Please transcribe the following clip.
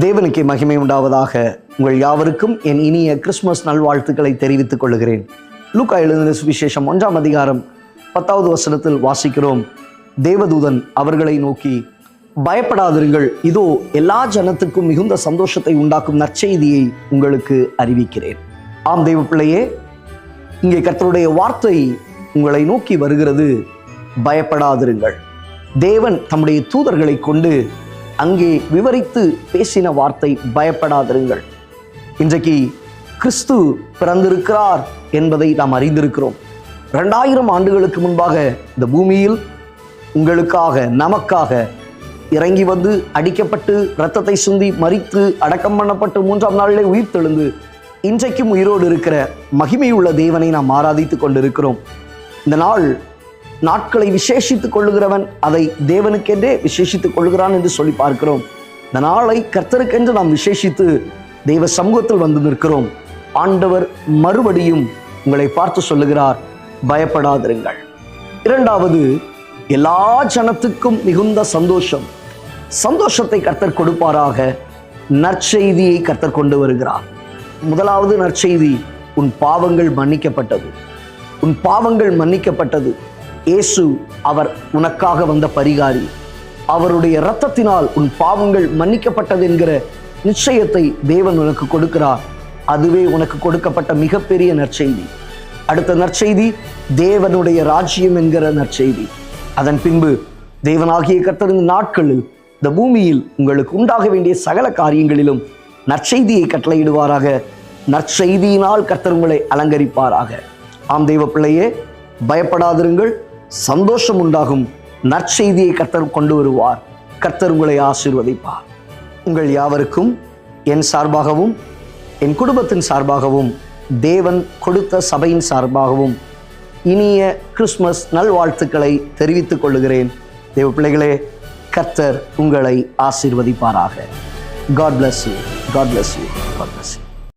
தேவனுக்கே மகிமை உண்டாவதாக. உங்கள் யாவருக்கும் என் இனிய கிறிஸ்துமஸ் நல்வாழ்த்துக்களை தெரிவித்துக் கொள்கிறேன். லூக்கா எழுதின சுவிசேஷம் 1ஆம் அதிகாரம் 10வது வசனத்தில் வாசிக்கிறோம். தேவதூதன் அவர்களை நோக்கி, பயப்படாதிருங்கள், இதோ எல்லா ஜனத்துக்கும் மிகுந்த சந்தோஷத்தை உண்டாக்கும் நற்செய்தியை உங்களுக்கு அறிவிக்கிறேன். ஆம் தேவ பிள்ளையே, இங்கே கர்த்தருடைய வார்த்தை உங்களை நோக்கி வருகிறது. பயப்படாதிருங்கள். தேவன் தம்முடைய தூதர்களை கொண்டு அங்கே விவரித்து பேசின வார்த்தை பயப்படாதிருங்கள். இன்றைக்கு கிறிஸ்து பிறந்திருக்கிறார் என்பதை நாம் அறிந்திருக்கிறோம். 2000 ஆண்டுகளுக்கு முன்பாக இந்த பூமியில் உங்களுக்காக நமக்காக இறங்கி வந்து அடிக்கப்பட்டு இரத்தத்தை சிந்தி மரித்து அடக்கம் பண்ணப்பட்டு 3ஆம் நாளிலே உயிர் தெழுந்து இன்றைக்கும் உயிரோடு இருக்கிற மகிமையுள்ள தேவனை நாம் ஆராதித்துக் கொண்டிருக்கிறோம். இந்த நாட்களை விசேஷித்துக் கொள்ளுகிறவன் அதை தேவனுக்கென்றே விசேஷித்துக் கொள்ளுகிறான் என்று சொல்லி பார்க்கிறோம். இந்த நாளை கர்த்தருக்கென்று நாம் விசேஷித்து தெய்வ சமூகத்தில் வந்து நிற்கிறோம். ஆண்டவர் மறுபடியும் உங்களை பார்த்து சொல்லுகிறார், பயப்படாதிருங்கள். இரண்டாவது, எல்லா ஜனத்துக்கும் மிகுந்த சந்தோஷத்தை கர்த்தர் கொடுப்பாராக. நற்செய்தியை கர்த்தர் கொண்டு வருகிறார். முதலாவது நற்செய்தி, உன் பாவங்கள் மன்னிக்கப்பட்டது. உன் பாவங்கள் மன்னிக்கப்பட்டது. இயேசு அவர் உனக்காக வந்த பரிகாரி. அவருடைய இரத்தத்தினால் உன் பாவங்கள் மன்னிக்கப்பட்டது என்கிற நிச்சயத்தை தேவன் உனக்கு கொடுக்கிறார். அதுவே உனக்கு கொடுக்கப்பட்ட மிகப்பெரிய நற்செய்தி. அடுத்த நற்செய்தி, தேவனுடைய ராஜ்யம் என்கிற நற்செய்தி. அதன் பின்பு தேவனாகிய கர்த்தர் இந்த நாட்களில் இந்த பூமியில் உங்களுக்கு உண்டாக வேண்டிய சகல காரியங்களிலும் நற்செய்தியை கட்டளையிடுவாராக. நற்செய்தியினால் கர்த்தர் உங்களை அலங்கரிப்பாராக. ஆம் தேவ பிள்ளையே, பயப்படாதிருங்கள். சந்தோஷம் உண்டாகும். நற்செய்தியை கர்த்தர் கொண்டு வருவார். கர்த்தர் உங்களை ஆசீர்வதிப்பார். உங்கள் யாவருக்கும் என் சார்பாகவும் என் குடும்பத்தின் சார்பாகவும் தேவன் கொடுத்த சபையின் சார்பாகவும் இனிய கிறிஸ்துமஸ் நல்வாழ்த்துக்களை தெரிவித்துக் கொள்ளுகிறேன். தேவ பிள்ளைகளே, கர்த்தர் உங்களை ஆசீர்வதிப்பாராக. God bless you. God bless you. God bless you.